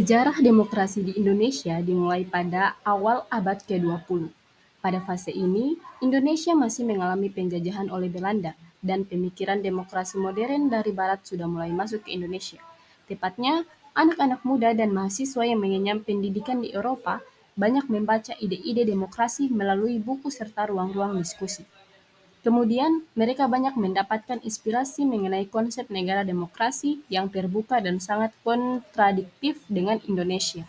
Sejarah demokrasi di Indonesia dimulai pada awal abad ke-20. Pada fase ini, Indonesia masih mengalami penjajahan oleh Belanda dan pemikiran demokrasi modern dari Barat sudah mulai masuk ke Indonesia. Tepatnya, anak-anak muda dan mahasiswa yang mengenyam pendidikan di Eropa banyak membaca ide-ide demokrasi melalui buku serta ruang-ruang diskusi. Kemudian, mereka banyak mendapatkan inspirasi mengenai konsep negara demokrasi yang terbuka dan sangat kontradiktif dengan Indonesia.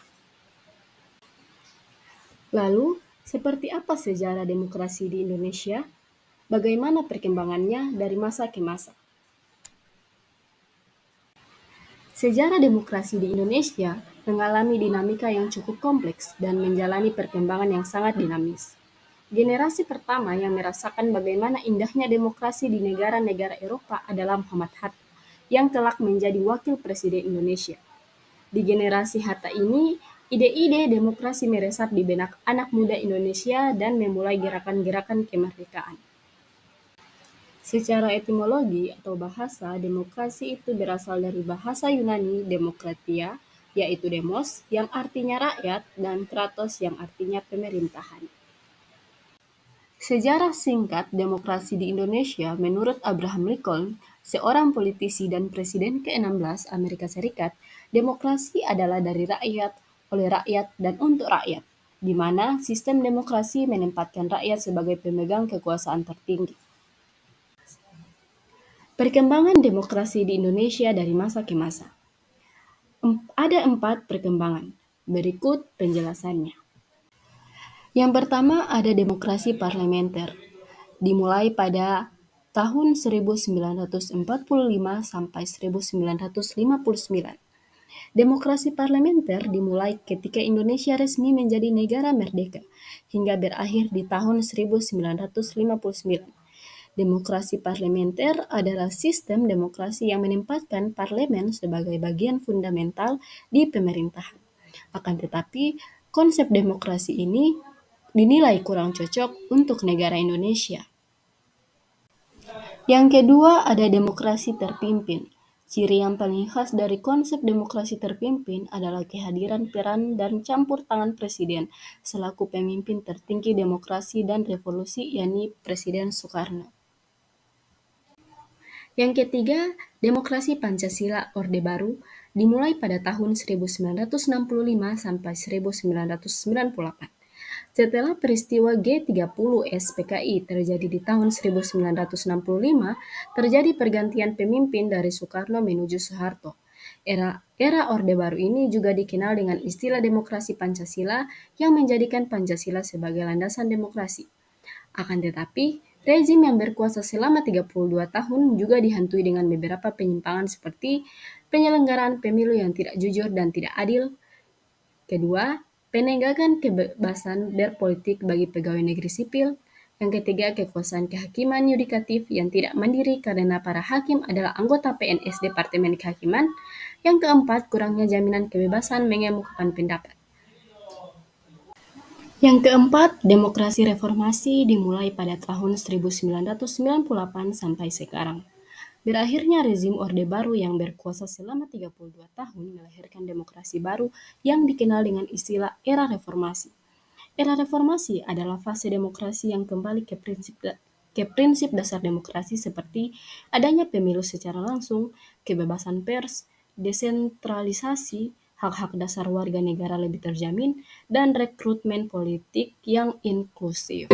Lalu, seperti apa sejarah demokrasi di Indonesia? Bagaimana perkembangannya dari masa ke masa? Sejarah demokrasi di Indonesia mengalami dinamika yang cukup kompleks dan menjalani perkembangan yang sangat dinamis. Generasi pertama yang merasakan bagaimana indahnya demokrasi di negara-negara Eropa adalah Muhammad Hatta, yang kelak menjadi wakil presiden Indonesia. Di generasi Hatta ini, ide-ide demokrasi meresap di benak anak muda Indonesia dan memulai gerakan-gerakan kemerdekaan. Secara etimologi atau bahasa, demokrasi itu berasal dari bahasa Yunani demokratia, yaitu demos, yang artinya rakyat, dan kratos yang artinya pemerintahan. Sejarah singkat demokrasi di Indonesia menurut Abraham Lincoln, seorang politisi dan Presiden ke-16 Amerika Serikat, demokrasi adalah dari rakyat, oleh rakyat, dan untuk rakyat, di mana sistem demokrasi menempatkan rakyat sebagai pemegang kekuasaan tertinggi. Perkembangan demokrasi di Indonesia dari masa ke masa. Ada 4 perkembangan. Berikut penjelasannya. Yang pertama ada demokrasi parlementer. Dimulai pada tahun 1945 sampai 1959. Demokrasi parlementer dimulai ketika Indonesia resmi menjadi negara merdeka hingga berakhir di tahun 1959. Demokrasi parlementer adalah sistem demokrasi yang menempatkan parlemen sebagai bagian fundamental di pemerintahan. Akan tetapi, konsep demokrasi ini dinilai kurang cocok untuk negara Indonesia. Yang kedua ada demokrasi terpimpin. Ciri yang paling khas dari konsep demokrasi terpimpin adalah kehadiran peran dan campur tangan presiden selaku pemimpin tertinggi demokrasi dan revolusi, yakni Presiden Soekarno. Yang ketiga, demokrasi Pancasila Orde Baru dimulai pada tahun 1965 sampai 1998. Setelah peristiwa G30 SPKI terjadi di tahun 1965, terjadi pergantian pemimpin dari Soekarno menuju Soeharto. Era Orde Baru ini juga dikenal dengan istilah demokrasi Pancasila yang menjadikan Pancasila sebagai landasan demokrasi. Akan tetapi, rezim yang berkuasa selama 32 tahun juga dihantui dengan beberapa penyimpangan seperti penyelenggaraan pemilu yang tidak jujur dan tidak adil. Kedua, penegakan kebebasan berpolitik bagi pegawai negeri sipil. Yang ketiga, kekuasaan kehakiman yudikatif yang tidak mandiri karena para hakim adalah anggota PNS Departemen Kehakiman. Yang keempat, kurangnya jaminan kebebasan mengemukakan pendapat. Yang keempat, demokrasi reformasi dimulai pada tahun 1998 sampai sekarang. Berakhirnya rezim Orde Baru yang berkuasa selama 32 tahun melahirkan demokrasi baru yang dikenal dengan istilah era reformasi. Era reformasi adalah fase demokrasi yang kembali ke prinsip dasar demokrasi seperti adanya pemilu secara langsung, kebebasan pers, desentralisasi, hak-hak dasar warga negara lebih terjamin, dan rekrutmen politik yang inklusif.